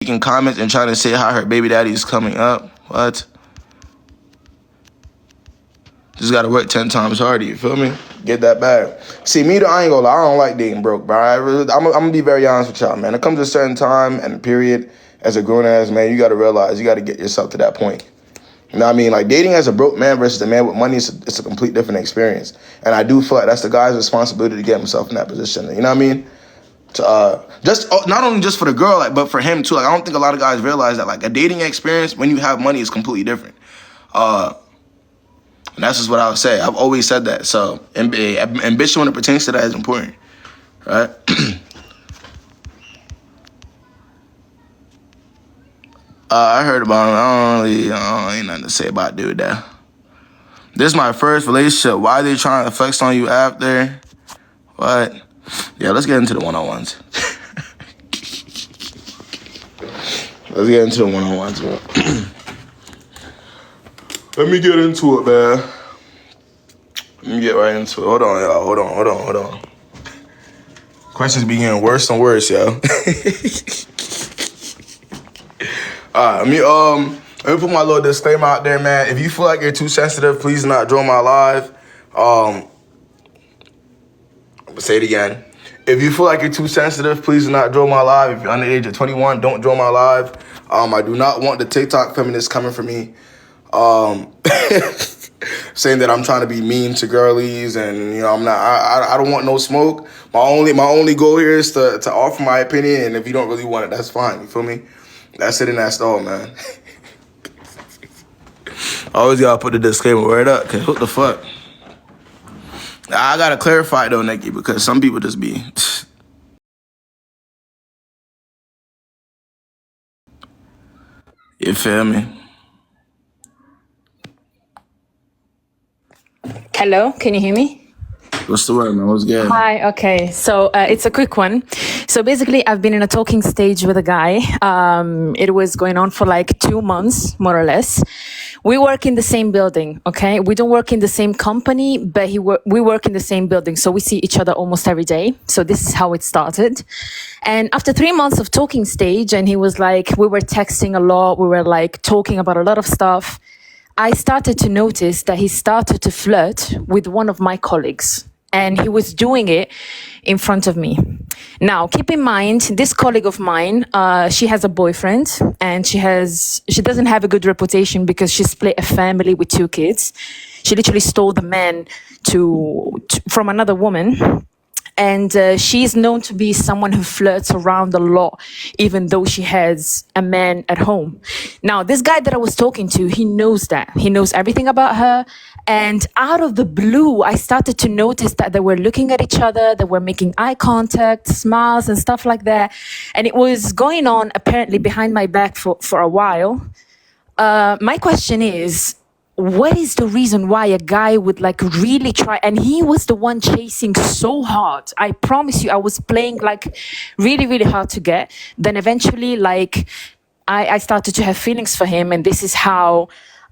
making comments and trying to say how her baby daddy is coming up. What? Just gotta work 10 times harder, you feel me? Get that bag. See, me, I ain't gonna lie, I don't like dating broke, bro. I'm gonna be very honest with y'all, man. It comes to a certain time and period, as a grown-ass man, you gotta realize you gotta get yourself to that point. You know what I mean? Like, dating as a broke man versus a man with money, it's a complete different experience. And I do feel like that's the guy's responsibility to get himself in that position. You know what I mean? Not only just for the girl, like, but for him too. Like, I don't think a lot of guys realize that, like, a dating experience when you have money is completely different. And that's just what I would say. I've always said that. So, ambition when it pertains to that is important, right? I heard about him. Ain't nothing to say about dude there. This is my first relationship. Why are they trying to flex on you after? What? Yeah, let's get into the one-on-ones. Let's get into the one-on-ones, man. Let me get into it, man. Let me get right into it. Hold on, y'all. Hold on. Questions be getting worse and worse, yo. Alright, let me put my little disclaimer out there, man. If you feel like you're too sensitive, please do not join my live. I'm gonna say it again. If you feel like you're too sensitive, please do not join my live. If you're under the age of 21, don't join my live. I do not want the TikTok feminists coming for me, saying that I'm trying to be mean to girlies, and I'm not. I don't want no smoke. My only goal here is to offer my opinion, and if you don't really want it, that's fine. You feel me? That's it and that's all, man. Always gotta put the disclaimer right up, cause what the fuck? I gotta clarify though, Nikki, because some people just be. You feel me? Hello, can you hear me? What's the word, man? What's good? Hi, okay. So it's a quick one. So basically, I've been in a talking stage with a guy. It was going on for like 2 months, more or less. We work in the same building, okay? We don't work in the same company, but we work in the same building. So we see each other almost every day. So this is how it started. And after 3 months of talking stage, and he was like, we were texting a lot. We were like talking about a lot of stuff. I started to notice that he started to flirt with one of my colleagues, and he was doing it in front of me. Now, keep in mind, this colleague of mine, she has a boyfriend, and she doesn't have a good reputation because she split a family with 2 kids. She literally stole the man from another woman. And she's known to be someone who flirts around a lot, even though she has a man at home. Now, this guy that I was talking to, he knows that. He knows everything about her. And out of the blue, I started to notice that they were looking at each other. They were making eye contact, smiles and stuff like that. And it was going on apparently behind my back for a while. My question is, what is the reason why a guy would like really try? And he was the one chasing so hard. I promise you, I was playing like really, really hard to get. Then eventually, like, I started to have feelings for him. And this is how,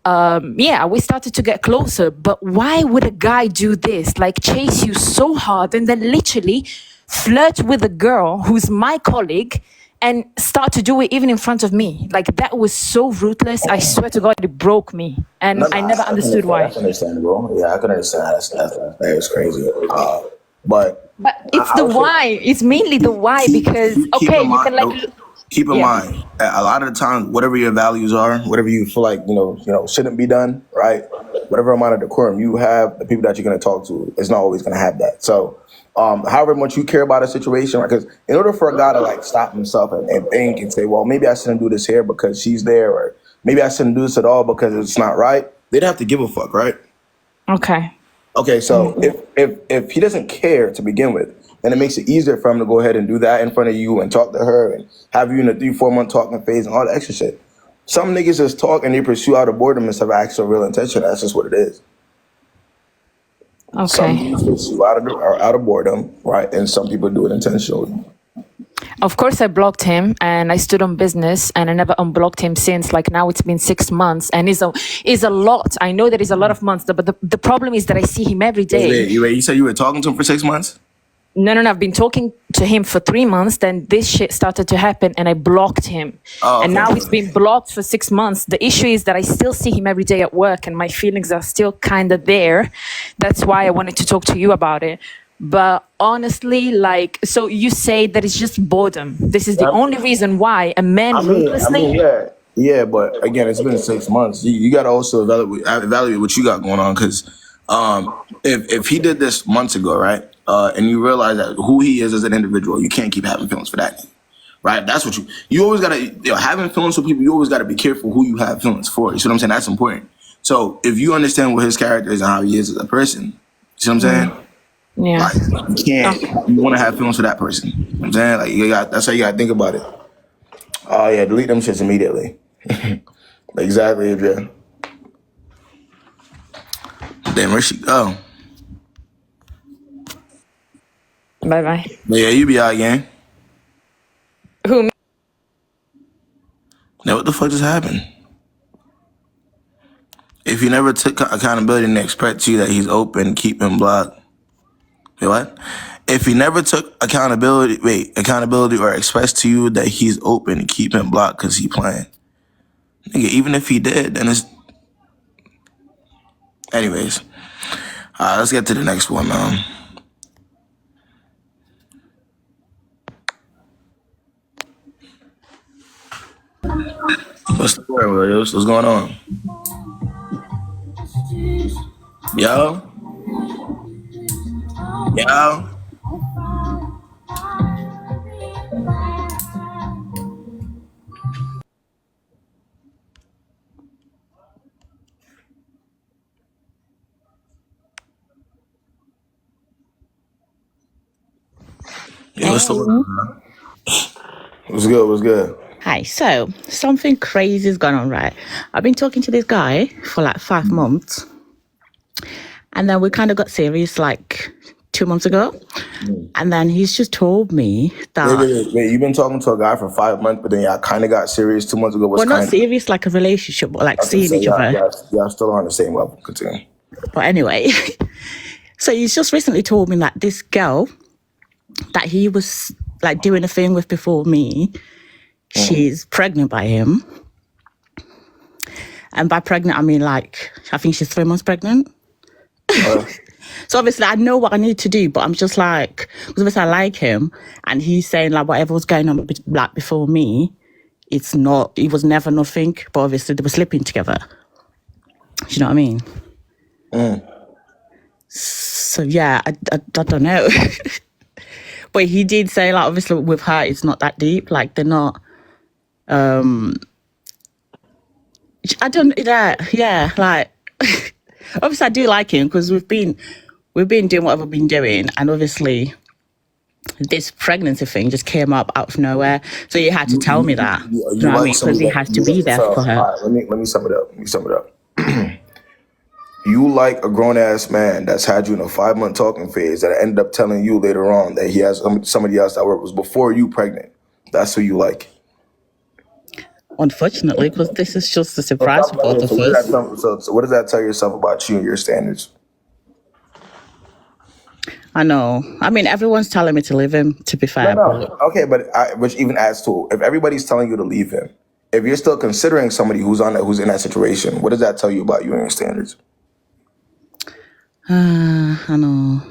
we started to get closer. But why would a guy do this? Like chase you so hard and then literally flirt with a girl who's my colleague and start to do it even in front of me. Like, that was so ruthless. I swear to God, it broke me. And I never understood why. That's understandable. Yeah, I can understand. That was crazy. But it's the why. It's mainly the why, because, okay, you can like... Keep in mind, a lot of the times, whatever your values are, whatever you feel like, shouldn't be done, right? Whatever amount of decorum you have, the people that you're going to talk to is not always going to have that. So, however much you care about a situation, because in order for a guy to like stop himself and think and say, well, maybe I shouldn't do this here because she's there, or maybe I shouldn't do this at all because it's not right, they'd have to give a fuck, right? Okay, so if he doesn't care to begin with, then it makes it easier for him to go ahead and do that in front of you and talk to her and have you in a 3-4 month talking phase and all that extra shit. Some niggas just talk and they pursue out of boredom instead of actual real intention. That's just what it is. Okay. Some niggas pursue out of boredom, right? And some people do it intentionally. Of course, I blocked him and I stood on business and I never unblocked him since. Like, now it's been 6 months and it's a lot. I know that it's a lot of months, but the problem is that I see him every day. Wait, you said you were talking to him for 6 months? No. I've been talking to him for 3 months. Then this shit started to happen, and I blocked him. Oh, And okay. now he's been blocked for 6 months. The issue is that I still see him every day at work, and my feelings are still kind of there. That's why I wanted to talk to you about it. But honestly, like, so you say that it's just boredom. This is the only reason why a man ruthlessly. Yeah, but again, it's been 6 months. You got to also evaluate what you got going on, because if he did this months ago, right, and you realize that who he is as an individual, you can't keep having feelings for that, right? That's what you always got to, having feelings for people. You always got to be careful who you have feelings for. You see what I'm saying? That's important. So if you understand what his character is and how he is as a person, you see what I'm saying? Yeah. Like, you can't. You want to have feelings for that person. You know what I'm saying? Like, that's how you got to think about it. Oh yeah, delete them shits immediately. Exactly, Adrian. Damn, where she go? Bye. But yeah, you be out again. Who? Me? Now what the fuck just happened? If you never took accountability and expect to you that he's open, keep him blocked. Wait, what? If he never took accountability or expressed to you that he's open, keep him blocked because he playing. Nigga, even if he did, then it's... Anyways. Let's get to the next one, man. What's the story, Williams? What's going on? Yo? Yeah, what's the word, man? What's good? Hi, so something crazy has gone on, right? I've been talking to this guy for like 5 months, and then we kind of got serious like 2 months ago, and then he's just told me that... Wait, you've been talking to a guy for 5 months, but then y'all kind of got serious 2 months ago? Well, not serious like a relationship, but like seeing each other. Y'all still on the same level. Continue. But anyway, so he's just recently told me that this girl that he was like doing a thing with before me, she's pregnant by him. And by pregnant, I mean like, I think she's 3 months pregnant. So obviously I know what I need to do, but I'm just like, because obviously I like him, and he's saying like whatever was going on like before me, it was never nothing, but obviously they were sleeping together. Do you know what I mean? So yeah, I don't know. But he did say like obviously with her it's not that deep, like they're not I don't like obviously I do like him because we've been doing what we've been doing, and obviously this pregnancy thing just came up out of nowhere, so he had to tell me that. You know what I mean? Because he has to be there for her. All right, let me sum it up. You like a grown-ass man that's had you in a 5-month talking phase that ended up telling you later on that he has somebody else that was before you pregnant. That's who you like. Unfortunately, because this is just a surprise for both of us. So what does that tell yourself about you and your standards? I know. I mean, everyone's telling me to leave him, to be fair. No. Okay, but which even adds to, if everybody's telling you to leave him, if you're still considering somebody who's in that situation, what does that tell you about you and your standards? I know.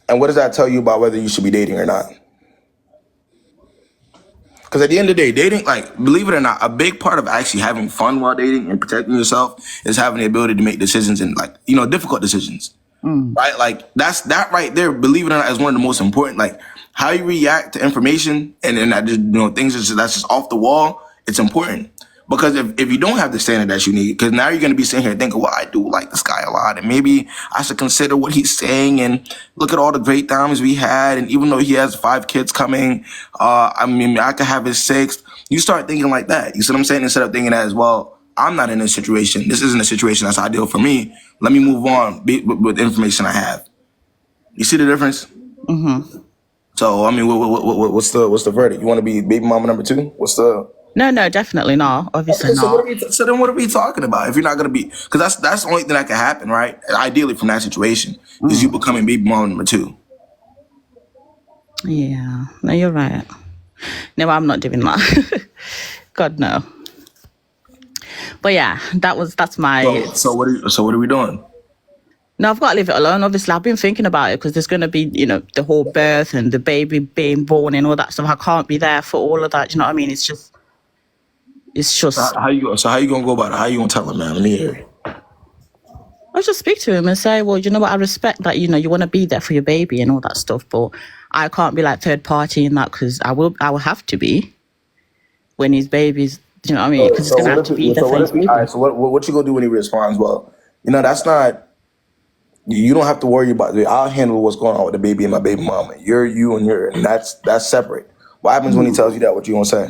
And what does that tell you about whether you should be dating or not? Because at the end of the day, dating, like, believe it or not, a big part of actually having fun while dating and protecting yourself is having the ability to make decisions and, like, difficult decisions. Right? Like, that right there, believe it or not, is one of the most important. Like, how you react to information and that just, things that's just off the wall, it's important. Because if you don't have the standard that you need, because now you're going to be sitting here thinking, well, I do like this guy a lot, and maybe I should consider what he's saying, and look at all the great times we had, and even though he has 5 kids coming, I mean, I could have his 6th. You start thinking like that. You see what I'm saying? Instead of thinking that as well, I'm not in this situation. This isn't a situation that's ideal for me. Let me move on with the information I have. You see the difference? Mm-hmm. So, I mean, what's the verdict? You want to be baby mama number 2? What's the... No, definitely not. Obviously Okay, so not. so then what are we talking about? If you're not gonna be, because that's the only thing that can happen, right? Ideally, from that situation, is you becoming baby mom number 2. Yeah. No, you're right. No, I'm not doing that. God no. But yeah, that's my. So what are we doing? No, I've got to leave it alone. Obviously, I've been thinking about it because there's going to be, the whole birth and the baby being born and all that stuff. I can't be there for all of that. Do you know what I mean? It's just. How you gonna go about it? How you gonna tell him, man? Let me hear it. I'll just speak to him and say, well, you know what? I respect that. You want to be there for your baby and all that stuff, but I can't be like third party in that because I will have to be when his baby's. Do you know what I mean? Because it's going to have to be there for his baby. All right. So what you gonna do when he responds? Well, that's not. You don't have to worry about it. I'll handle what's going on with the baby and my baby mama. And that's separate. What happens when he tells you that? What you gonna say?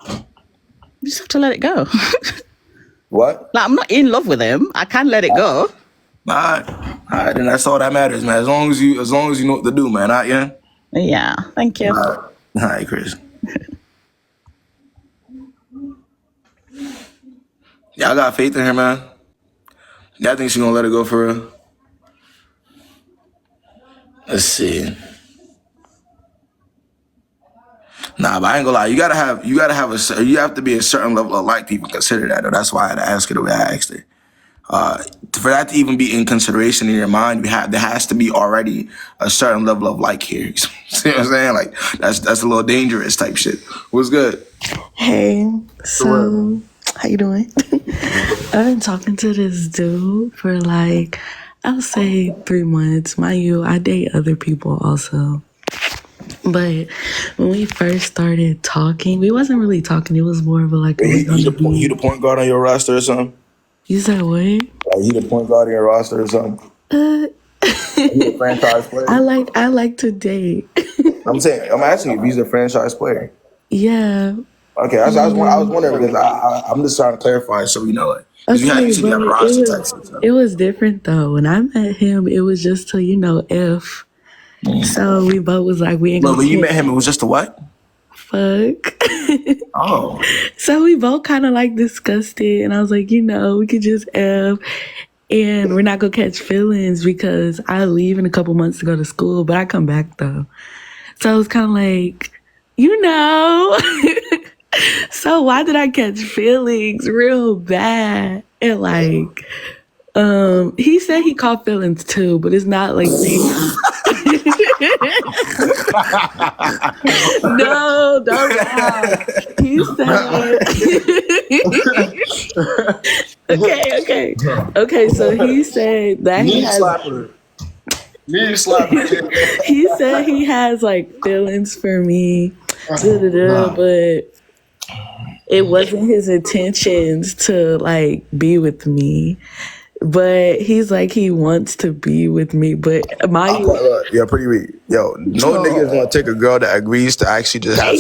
You just have to let it go. What? Like, I'm not in love with him. I can let it go. All right, then that's all that matters, man. As long as you know what to do, man. All right, yeah. Yeah. Thank you. All right, Chris. Yeah, I got faith in her, man. Yeah, I think she's gonna let it go for real. Let's see. Nah, but I ain't gonna lie. You have to be a certain level of like people consider that. Though. That's why I had to ask her the way I asked her. For that to even be in consideration in your mind, there has to be already a certain level of like here. See what I'm saying? Like that's a little dangerous type shit. What's good? Hey, so how you doing? I've been talking to this dude for like, I'll say 3 months. Mind you, I date other people also. But when we first started talking, we wasn't really talking. It was more of a like. You the point guard on your roster or something? You said what? You the point guard on your roster or something? You a franchise player? I like to date. I'm asking you if he's a franchise player. Yeah. Okay, I was wondering because I'm just trying to clarify so we know it. Okay, You said you have a roster type stuff. it was different though. When I met him, it was just to if. So we both was like, we ain't gonna. When you met him, it was just a what? Fuck. Oh. So we both kind of like discussed it, and I was like, we could just F, and we're not gonna catch feelings because I leave in a couple months to go to school, but I come back though. So I was kind of like, so why did I catch feelings real bad? And like, he said he caught feelings too, but it's not like no, don't laugh. He said okay, so he said that he said he has like feelings for me, but it wasn't his intentions to like be with me. But he's like, he wants to be with me, but yeah, pretty weak. Yo, no nigga is gonna take a girl that agrees to actually just have.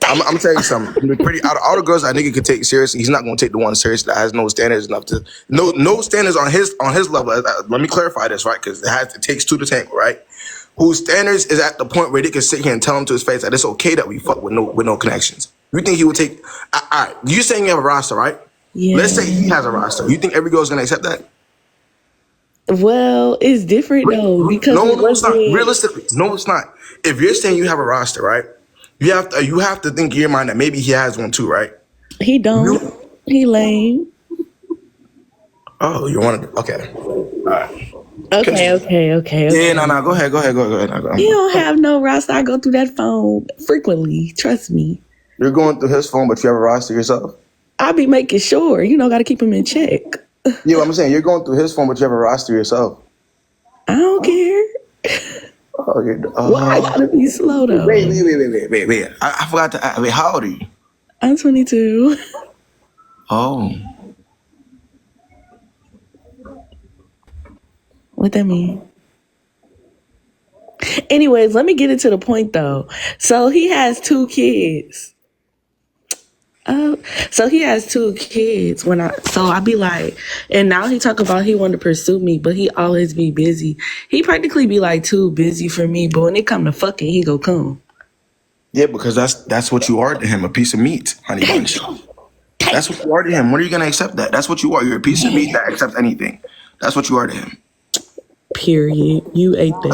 I'm telling you something. Pretty out of all the girls that nigga could take seriously, he's not gonna take the one seriously that has no standards enough to no standards on his level. Let me clarify this, right? Because it takes two to tango, right? Whose standards is at the point where they can sit here and tell him to his face that it's okay that we fuck with no connections. You think he would take? All right, you saying you have a roster, right? Yeah. Let's say he has a roster. You think every girl's gonna accept that? Well, it's different though because no, it's not. Realistically, no, it's not. If you're saying you have a roster, right? You have to think in your mind that maybe he has one too, right? He don't. He lame. Oh, you want to? Okay. All right. Okay. Yeah, no. Go ahead. Go. He don't have no roster. I go through that phone frequently. Trust me. You're going through his phone, but you have a roster yourself. I'll be making sure. Got to keep him in check. Yeah, I'm saying you're going through his phone, but you have a roster yourself. I don't care. Why I gotta be slow though? Wait. I forgot to. Wait, how old are you? I'm 22. Oh. What that mean? Anyways, let me get it to the point though. So he has 2 kids. So he has 2 kids. So I be like, and now he talk about he want to pursue me, but he always be busy. He practically be like too busy for me, but when it come to fucking, he go come. Yeah, because that's what you are to him, a piece of meat, honey bunch. That's what you are to him. When are you gonna accept that? That's what you are. You're a piece of meat that accepts anything. That's what you are to him. Period. You ate that.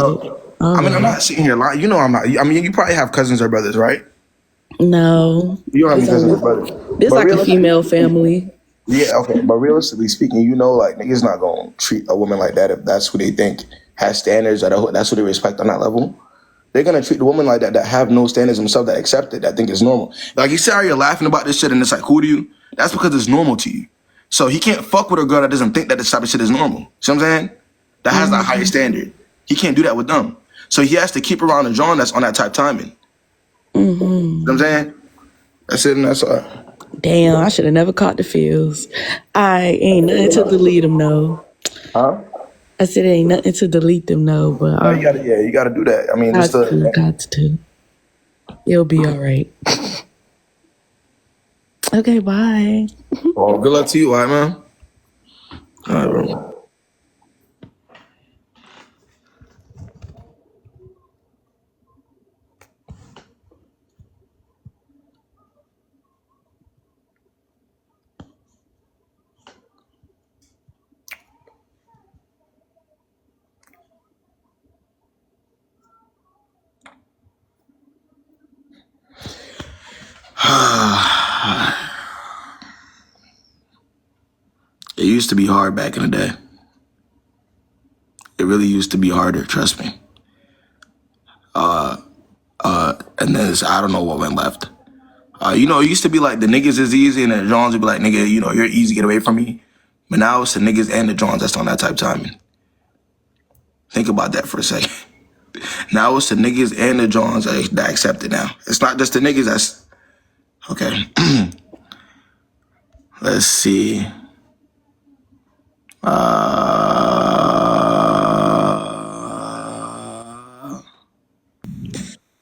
All I mean, I'm right. not sitting here lying. You know, I'm not. I mean, you probably have cousins or brothers, right? No. You don't have any It's cousins or only brothers. it's But like a realistically, female family. yeah, okay. But realistically speaking, you know, like niggas not gonna treat a woman like that if that's who they think has standards or that's who they respect on that level. They're gonna treat the woman like that have no standards themselves, that accept it, that think it's normal. Like you say, you're laughing about this shit and it's like cool to you. That's because it's normal to you. So he can't fuck with a girl that doesn't think that this type of shit is normal. See what I'm saying? That has that higher standard. He can't do that with them. So he has to keep around a John that's on that type timing. You know what I'm saying? That's it and that's all. Damn, I should have never caught the feels. I ain't nothing to delete them, no. Huh? I said ain't nothing to delete them, no. But No, you gotta do that. I mean, just got to. It'll be all right. Okay, bye. Oh, good luck to you, all right, man. All right, bro. It used to be hard back in the day. It really used to be harder, trust me. And then I don't know what went left. You know, it used to be like the niggas is easy and the Johns would be like, nigga, you know, you're easy, get away from me. But now it's the niggas and the Johns that's on that type timing. Think about that for a second. Now it's the niggas and the Johns that accept it now. It's not just the niggas that's... Okay. Let's see.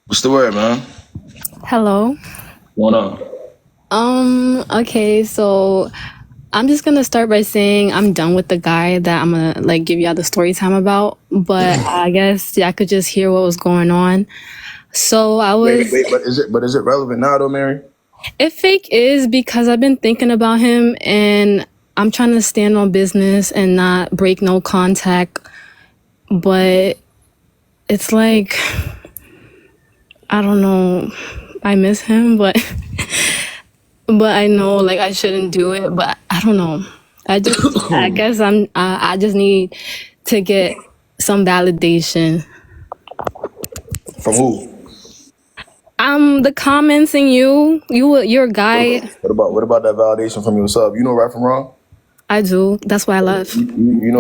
What's the word, man? Hello. What on? Okay, so I'm just gonna start by saying I'm done with the guy that I'm gonna like give y'all the story time about, but I guess I could just hear what was going on. So I was Wait, but is it relevant now though, Mary? it fake is because I've been thinking about him and I'm trying to stand on business and not break no contact, but it's like I don't know. I miss him, but I know like I shouldn't do it, but I don't know. I guess I just need to get some validation. From who? The comments and you're a guy. What about that validation from yourself? You know right from wrong? I do. That's why I left. You know